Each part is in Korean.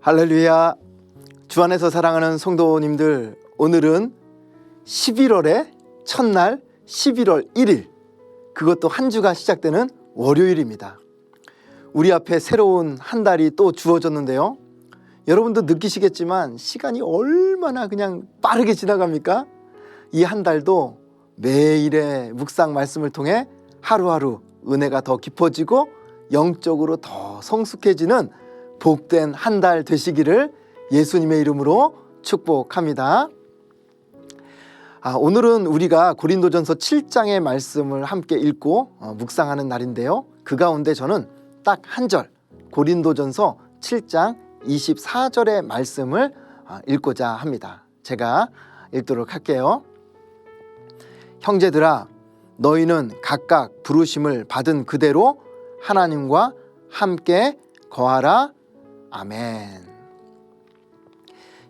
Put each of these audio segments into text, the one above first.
할렐루야. 주 안에서 사랑하는 성도님들, 오늘은 11월의 첫날 11월 1일, 그것도 한 주가 시작되는 월요일입니다. 우리 앞에 새로운 한 달이 또 주어졌는데요, 여러분도 느끼시겠지만 시간이 얼마나 그냥 빠르게 지나갑니까? 이 한 달도 매일의 묵상 말씀을 통해 하루하루 은혜가 더 깊어지고 영적으로 더 성숙해지는 복된 한 달 되시기를 예수님의 이름으로 축복합니다. 오늘은 우리가 고린도전서 7장의 말씀을 함께 읽고 묵상하는 날인데요, 그 가운데 저는 딱 한 절, 고린도전서 7장 24절의 말씀을 읽고자 합니다. 제가 읽도록 할게요. 형제들아, 너희는 각각 부르심을 받은 그대로 하나님과 함께 거하라. 아멘.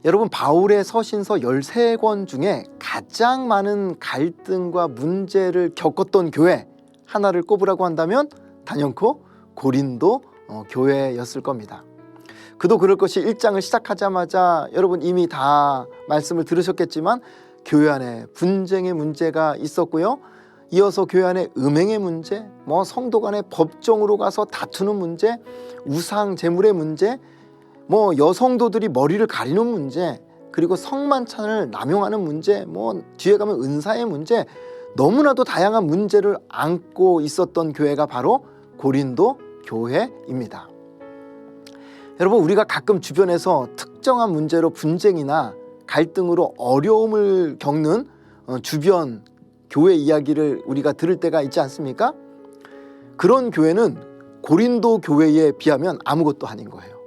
여러분, 바울의 서신서 13권 중에 가장 많은 갈등과 문제를 겪었던 교회 하나를 꼽으라고 한다면 단연코 고린도 교회였을 겁니다. 그도 그럴 것이 1장을 시작하자마자 여러분 이미 다 말씀을 들으셨겠지만 교회 안에 분쟁의 문제가 있었고요, 이어서 교회 안에 음행의 문제, 성도 간의 법정으로 가서 다투는 문제, 우상 제물의 문제, 여성도들이 머리를 가리는 문제, 그리고 성만찬을 남용하는 문제, 뒤에 가면 은사의 문제, 너무나도 다양한 문제를 안고 있었던 교회가 바로 고린도 교회입니다. 여러분, 우리가 가끔 주변에서 특정한 문제로 분쟁이나 갈등으로 어려움을 겪는 주변 교회 이야기를 우리가 들을 때가 있지 않습니까? 그런 교회는 고린도 교회에 비하면 아무것도 아닌 거예요.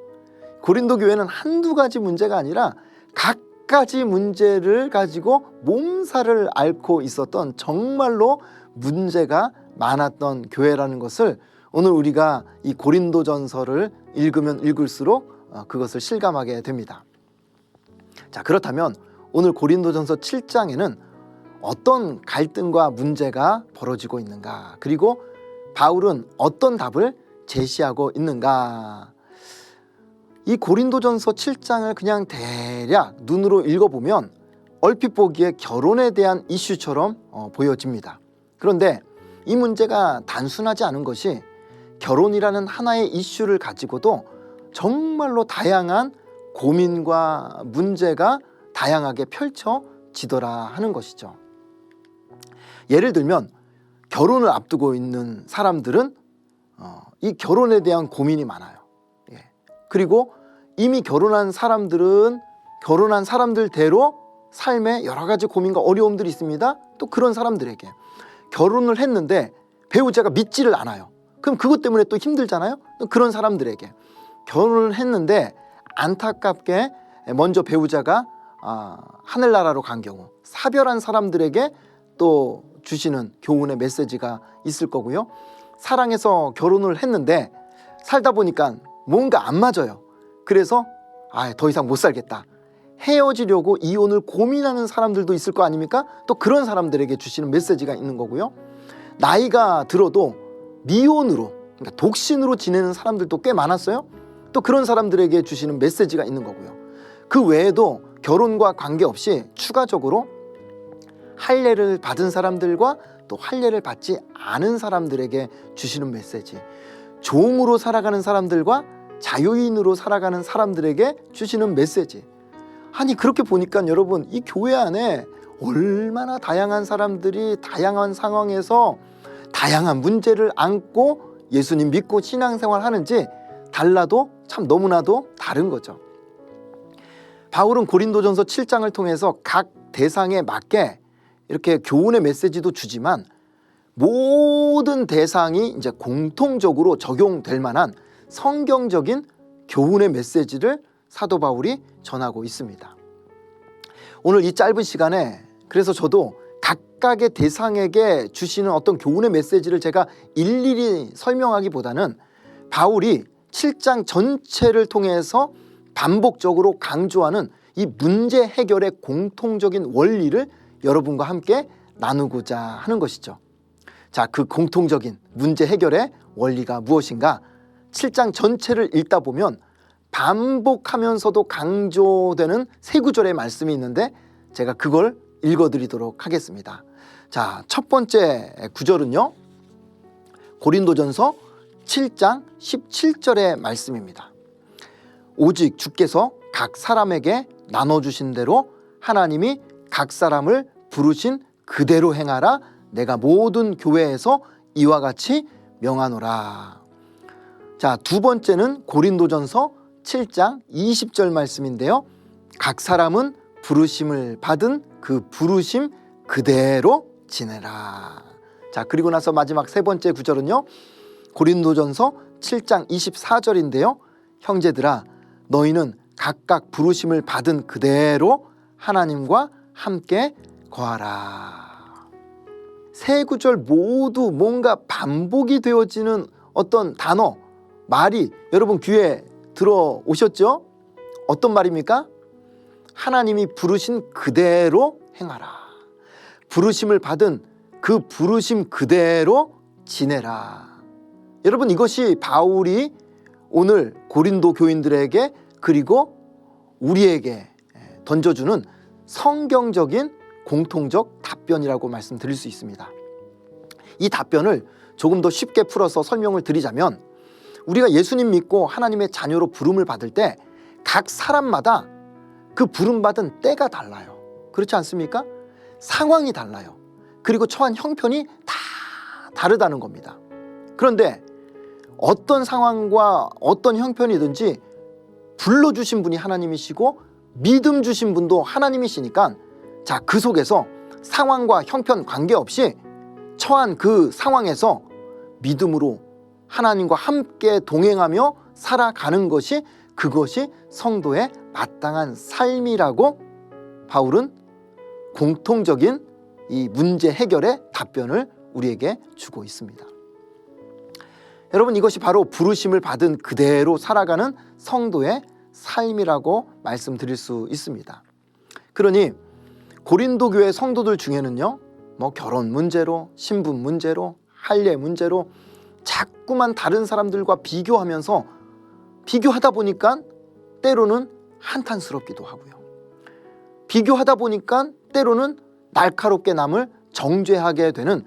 고린도 교회는 한두 가지 문제가 아니라 갖가지 문제를 가지고 몸살을 앓고 있었던 정말로 문제가 많았던 교회라는 것을 오늘 우리가 이 고린도전서를 읽으면 읽을수록 그것을 실감하게 됩니다. 자, 그렇다면 오늘 고린도전서 7장에는 어떤 갈등과 문제가 벌어지고 있는가, 그리고 바울은 어떤 답을 제시하고 있는가. 이 고린도전서 7장을 그냥 대략 눈으로 읽어보면 얼핏 보기에 결혼에 대한 이슈처럼 보여집니다. 그런데 이 문제가 단순하지 않은 것이 결혼이라는 하나의 이슈를 가지고도 정말로 다양한 고민과 문제가 다양하게 펼쳐지더라 하는 것이죠. 예를 들면 결혼을 앞두고 있는 사람들은 이 결혼에 대한 고민이 많아요. 그리고 이미 결혼한 사람들은 결혼한 사람들대로 삶에 여러 가지 고민과 어려움들이 있습니다. 또 그런 사람들에게 결혼을 했는데 배우자가 믿지를 않아요. 그럼 그것 때문에 또 힘들잖아요. 또 그런 사람들에게 결혼을 했는데 안타깝게 먼저 배우자가 하늘나라로 간 경우 사별한 사람들에게 또 주시는 교훈의 메시지가 있을 거고요, 사랑해서 결혼을 했는데 살다 보니까 뭔가 안 맞아요. 그래서 더 이상 못 살겠다, 헤어지려고 이혼을 고민하는 사람들도 있을 거 아닙니까? 또 그런 사람들에게 주시는 메시지가 있는 거고요, 나이가 들어도 미혼으로, 그러니까 독신으로 지내는 사람들도 꽤 많았어요. 또 그런 사람들에게 주시는 메시지가 있는 거고요, 그 외에도 결혼과 관계없이 추가적으로 할례를 받은 사람들과 또 할례를 받지 않은 사람들에게 주시는 메시지, 종으로 살아가는 사람들과 자유인으로 살아가는 사람들에게 주시는 메시지. 아니, 그렇게 보니까 여러분, 이 교회 안에 얼마나 다양한 사람들이 다양한 상황에서 다양한 문제를 안고 예수님 믿고 신앙생활 하는지 달라도 참 너무나도 다른 거죠. 바울은 고린도전서 7장을 통해서 각 대상에 맞게 이렇게 교훈의 메시지도 주지만 모든 대상이 이제 공통적으로 적용될 만한 성경적인 교훈의 메시지를 사도 바울이 전하고 있습니다. 오늘 이 짧은 시간에 그래서 저도 각각의 대상에게 주시는 어떤 교훈의 메시지를 제가 일일이 설명하기보다는 바울이 7장 전체를 통해서 반복적으로 강조하는 이 문제 해결의 공통적인 원리를 여러분과 함께 나누고자 하는 것이죠. 자, 그 공통적인 문제 해결의 원리가 무엇인가? 7장 전체를 읽다 보면 반복하면서도 강조되는 세 구절의 말씀이 있는데 제가 그걸 읽어드리도록 하겠습니다. 자, 첫 번째 구절은요, 고린도전서 7장 17절의 말씀입니다. 오직 주께서 각 사람에게 나눠주신 대로 하나님이 각 사람을 부르신 그대로 행하라. 내가 모든 교회에서 이와 같이 명하노라. 자, 두 번째는 고린도전서 7장 20절 말씀인데요. 각 사람은 부르심을 받은 그 부르심 그대로 지내라. 자, 그리고 나서 마지막 세 번째 구절은요, 고린도전서 7장 24절인데요. 형제들아, 너희는 각각 부르심을 받은 그대로 하나님과 함께 거하라. 세 구절 모두 뭔가 반복이 되어지는 어떤 단어, 말이 여러분 귀에 들어오셨죠? 어떤 말입니까? 하나님이 부르신 그대로 행하라. 부르심을 받은 그 부르심 그대로 지내라. 여러분, 이것이 바울이 오늘 고린도 교인들에게 그리고 우리에게 던져주는 성경적인 공통적 답변이라고 말씀드릴 수 있습니다. 이 답변을 조금 더 쉽게 풀어서 설명을 드리자면, 우리가 예수님 믿고 하나님의 자녀로 부름을 받을 때 각 사람마다 그 부름받은 때가 달라요. 그렇지 않습니까? 상황이 달라요. 그리고 처한 형편이 다 다르다는 겁니다. 그런데 어떤 상황과 어떤 형편이든지 불러주신 분이 하나님이시고 믿음 주신 분도 하나님이시니까, 자, 그 속에서 상황과 형편 관계없이 처한 그 상황에서 믿음으로 하나님과 함께 동행하며 살아가는 것이, 그것이 성도의 마땅한 삶이라고 바울은 공통적인 이 문제 해결의 답변을 우리에게 주고 있습니다. 여러분, 이것이 바로 부르심을 받은 그대로 살아가는 성도의 삶이라고 말씀드릴 수 있습니다. 그러니 고린도 교회 성도들 중에는요, 결혼 문제로, 신분 문제로, 할례 문제로 자꾸만 다른 사람들과 비교하다 보니까 때로는 한탄스럽기도 하고요. 비교하다 보니까 때로는 날카롭게 남을 정죄하게 되는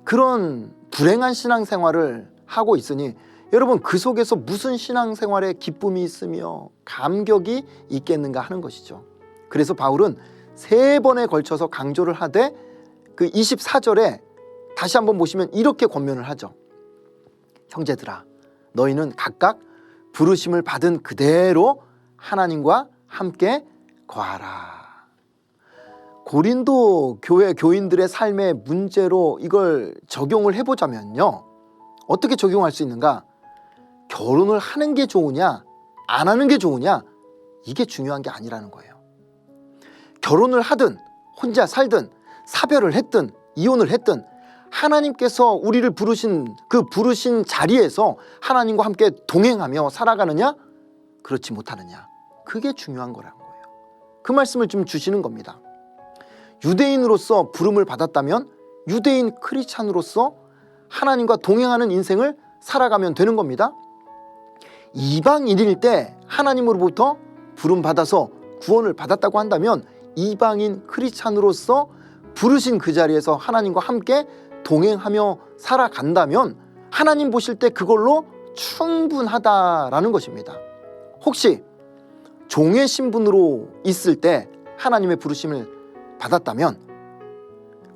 그런 불행한 신앙생활을 하고 있으니, 여러분, 그 속에서 무슨 신앙생활에 기쁨이 있으며 감격이 있겠는가 하는 것이죠. 그래서 바울은 3번에 걸쳐서 강조를 하되, 그 24절에 다시 한번 보시면 이렇게 권면을 하죠. 형제들아, 너희는 각각 부르심을 받은 그대로 하나님과 함께 거하라. 고린도 교회 교인들의 삶의 문제로 이걸 적용을 해보자면요, 어떻게 적용할 수 있는가? 결혼을 하는 게 좋으냐, 안 하는 게 좋으냐, 이게 중요한 게 아니라는 거예요. 결혼을 하든 혼자 살든 사별을 했든 이혼을 했든 하나님께서 우리를 부르신 그 부르신 자리에서 하나님과 함께 동행하며 살아가느냐, 그렇지 못하느냐, 그게 중요한 거라는 거예요. 그 말씀을 좀 주시는 겁니다. 유대인으로서 부름을 받았다면 유대인 크리스찬으로서 하나님과 동행하는 인생을 살아가면 되는 겁니다. 이방인일 때 하나님으로부터 부름받아서 구원을 받았다고 한다면 이방인 크리스찬으로서 부르신 그 자리에서 하나님과 함께 동행하며 살아간다면 하나님 보실 때 그걸로 충분하다라는 것입니다. 혹시 종의 신분으로 있을 때 하나님의 부르심을 받았다면,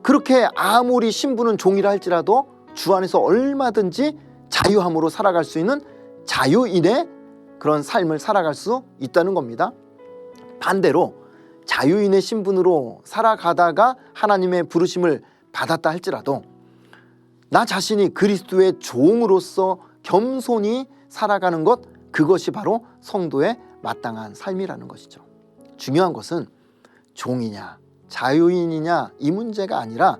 그렇게 아무리 신분은 종이라 할지라도 주 안에서 얼마든지 자유함으로 살아갈 수 있는 자유인의 그런 삶을 살아갈 수 있다는 겁니다. 반대로 자유인의 신분으로 살아가다가 하나님의 부르심을 받았다 할지라도 나 자신이 그리스도의 종으로서 겸손히 살아가는 것, 그것이 바로 성도의 마땅한 삶이라는 것이죠. 중요한 것은 종이냐 자유인이냐 이 문제가 아니라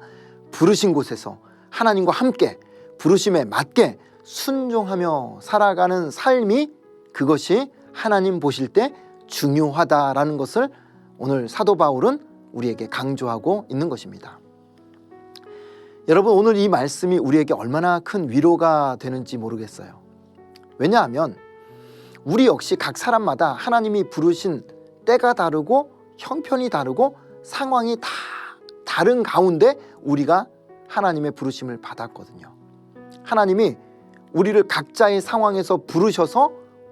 부르신 곳에서 하나님과 함께 부르심에 맞게 순종하며 살아가는 삶이, 그것이 하나님 보실 때 중요하다라는 것을 오늘 사도 바울은 우리에게 강조하고 있는 것입니다. 여러분, 오늘 이 말씀이 우리에게 얼마나 큰 위로가 되는지 모르겠어요. 왜냐하면 우리 역시 각 사람마다 하나님이 부르신 때가 다르고 형편이 다르고 상황이 다 다른 가운데 우리가 하나님의 부르심을 받았거든요. 하나님이 우리를 각자의 상황에서 부르셔서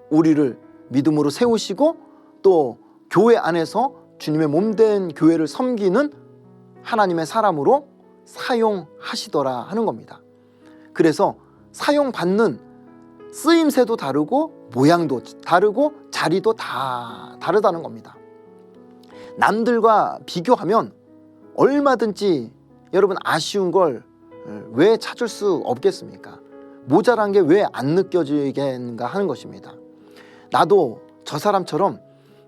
우리를 믿음으로 세우시고 또 교회 안에서 주님의 몸된 교회를 섬기는 하나님의 사람으로 사용하시더라 하는 겁니다. 그래서 사용받는 쓰임새도 다르고 모양도 다르고 자리도 다 다르다는 겁니다. 남들과 비교하면 얼마든지 여러분 아쉬운 걸 왜 찾을 수 없겠습니까? 모자란 게 왜 안 느껴지겠는가 하는 것입니다. 나도 저 사람처럼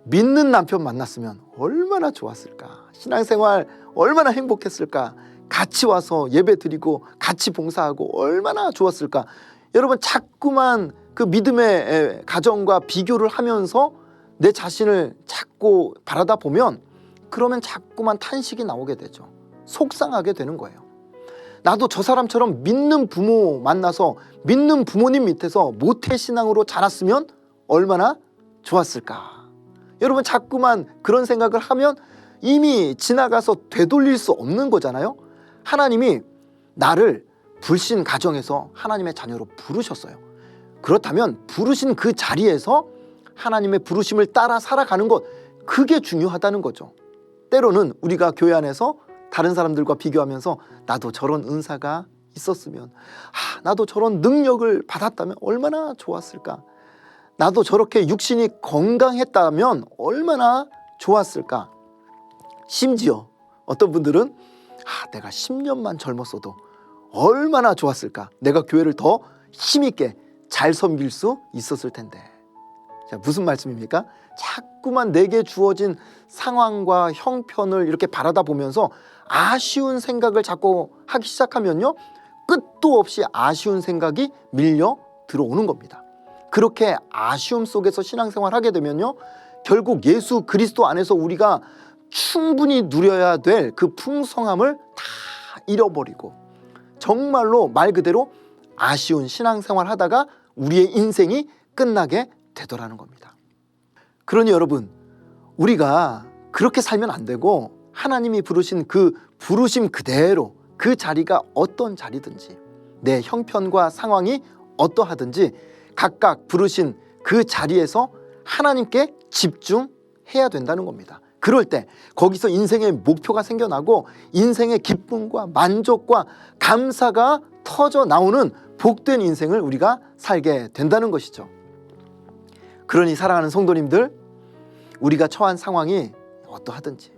믿는 남편 만났으면 얼마나 좋았을까? 신앙생활 얼마나 행복했을까? 같이 와서 예배 드리고 같이 봉사하고 얼마나 좋았을까? 여러분 자꾸만 그 믿음의 가정과 비교를 하면서 내 자신을 자꾸 바라다 보면 그러면 자꾸만 탄식이 나오게 되죠. 속상하게 되는 거예요. 나도 저 사람처럼 믿는 부모 만나서 믿는 부모님 밑에서 모태신앙으로 자랐으면 얼마나 좋았을까? 여러분 자꾸만 그런 생각을 하면 이미 지나가서 되돌릴 수 없는 거잖아요. 하나님이 나를 불신 가정에서 하나님의 자녀로 부르셨어요. 그렇다면 부르신 그 자리에서 하나님의 부르심을 따라 살아가는 것, 그게 중요하다는 거죠. 때로는 우리가 교회 안에서 다른 사람들과 비교하면서 나도 저런 은사가 있었으면, 나도 저런 능력을 받았다면 얼마나 좋았을까? 나도 저렇게 육신이 건강했다면 얼마나 좋았을까? 심지어 어떤 분들은 내가 10년만 젊었어도 얼마나 좋았을까? 내가 교회를 더 힘있게 잘 섬길 수 있었을 텐데. 자, 무슨 말씀입니까? 자꾸만 내게 주어진 상황과 형편을 이렇게 바라다 보면서 아쉬운 생각을 자꾸 하기 시작하면요, 끝도 없이 아쉬운 생각이 밀려 들어오는 겁니다. 그렇게 아쉬움 속에서 신앙생활 하게 되면요, 결국 예수 그리스도 안에서 우리가 충분히 누려야 될 그 풍성함을 다 잃어버리고 정말로 말 그대로 아쉬운 신앙생활 하다가 우리의 인생이 끝나게 되더라는 겁니다. 그러니 여러분, 우리가 그렇게 살면 안 되고 하나님이 부르신 그 부르심 그대로 그 자리가 어떤 자리든지 내 형편과 상황이 어떠하든지 각각 부르신 그 자리에서 하나님께 집중해야 된다는 겁니다. 그럴 때 거기서 인생의 목표가 생겨나고 인생의 기쁨과 만족과 감사가 터져 나오는 복된 인생을 우리가 살게 된다는 것이죠. 그러니 사랑하는 성도님들, 우리가 처한 상황이 어떠하든지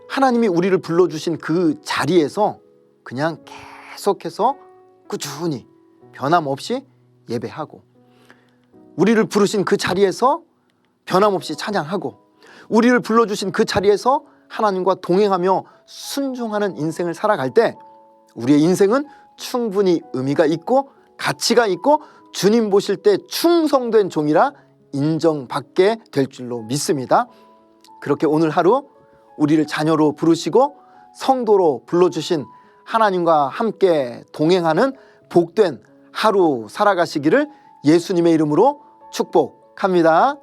하나님이 우리를 불러주신 그 자리에서 그냥 계속해서 꾸준히 변함없이 예배하고, 우리를 부르신 그 자리에서 변함없이 찬양하고, 우리를 불러주신 그 자리에서 하나님과 동행하며 순종하는 인생을 살아갈 때 우리의 인생은 충분히 의미가 있고 가치가 있고 주님 보실 때 충성된 종이라 인정받게 될 줄로 믿습니다. 그렇게 오늘 하루 우리를 자녀로 부르시고 성도로 불러주신 하나님과 함께 동행하는 복된 하루 살아가시기를 예수님의 이름으로 축복합니다.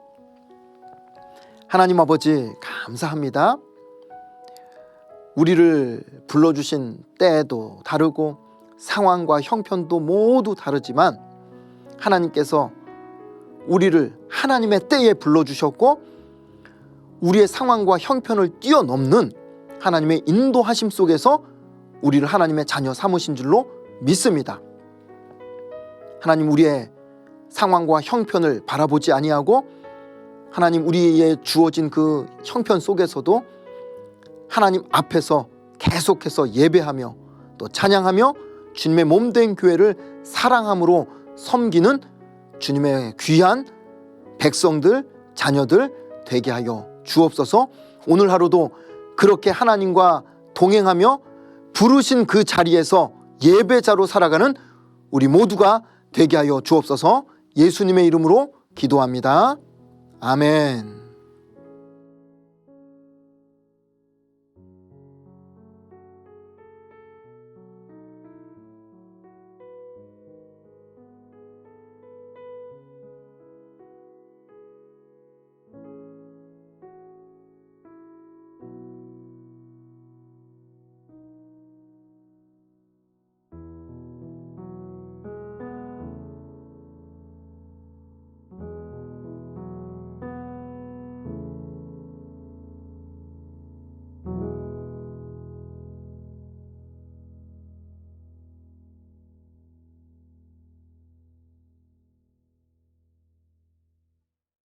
하나님 아버지 감사합니다. 우리를 불러주신 때도 다르고 상황과 형편도 모두 다르지만 하나님께서 우리를 하나님의 때에 불러주셨고 우리의 상황과 형편을 뛰어넘는 하나님의 인도하심 속에서 우리를 하나님의 자녀 삼으신 줄로 믿습니다. 하나님, 우리의 상황과 형편을 바라보지 아니하고 하나님, 우리의 주어진 그 형편 속에서도 하나님 앞에서 계속해서 예배하며 또 찬양하며 주님의 몸된 교회를 사랑함으로 섬기는 주님의 귀한 백성들, 자녀들 되게 하여 주옵소서. 오늘 하루도 그렇게 하나님과 동행하며 부르신 그 자리에서 예배자로 살아가는 우리 모두가 되게 하여 주옵소서. 예수님의 이름으로 기도합니다. 아멘.